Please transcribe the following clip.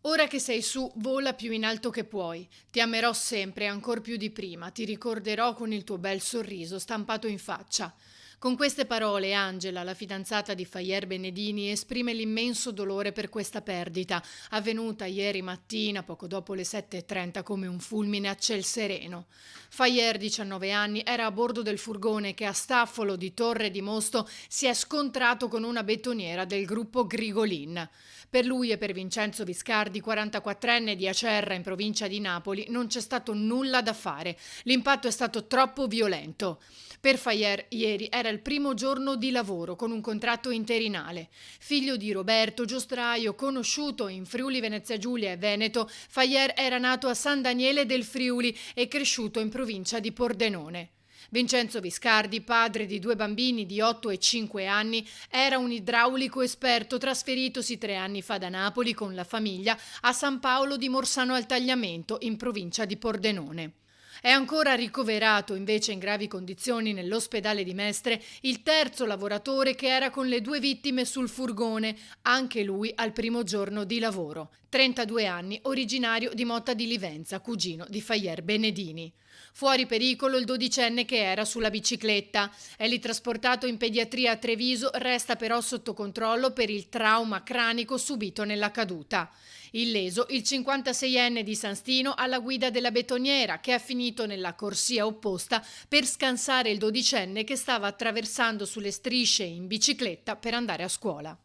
Ora che sei su, vola più in alto che puoi. Ti amerò sempre, ancor più di prima. Ti ricorderò con il tuo bel sorriso stampato in faccia. Con queste parole, Angela, la fidanzata di Fayer Benedini, esprime l'immenso dolore per questa perdita, avvenuta ieri mattina, poco dopo le 7:30, come un fulmine a ciel sereno. Fayer, 19 anni, era a bordo del furgone che a Staffolo di Torre di Mosto si è scontrato con una betoniera del gruppo Grigolin. Per lui e per Vincenzo Viscardi, 44enne di Acerra in provincia di Napoli, non c'è stato nulla da fare. L'impatto è stato troppo violento. Per Fayer ieri era il primo giorno di lavoro con un contratto interinale. Figlio di Roberto, giostraio conosciuto in Friuli Venezia Giulia e Veneto, Fayer era nato a San Daniele del Friuli e cresciuto in provincia di Pordenone. Vincenzo Viscardi, padre di due bambini di 8 e 5 anni, era un idraulico esperto trasferitosi 3 anni fa da Napoli con la famiglia a San Paolo di Morsano al Tagliamento, in provincia di Pordenone. È ancora ricoverato invece in gravi condizioni nell'ospedale di Mestre il terzo lavoratore che era con le due vittime sul furgone, anche lui al primo giorno di lavoro. 32 anni, originario di Motta di Livenza, cugino di Fayer Benedini. Fuori pericolo il dodicenne che era sulla bicicletta. È lì trasportato in pediatria a Treviso, resta però sotto controllo per il trauma cranico subito nella caduta. Illeso il 56enne di San Stino alla guida della betoniera che è finito nella corsia opposta per scansare il dodicenne che stava attraversando sulle strisce in bicicletta per andare a scuola.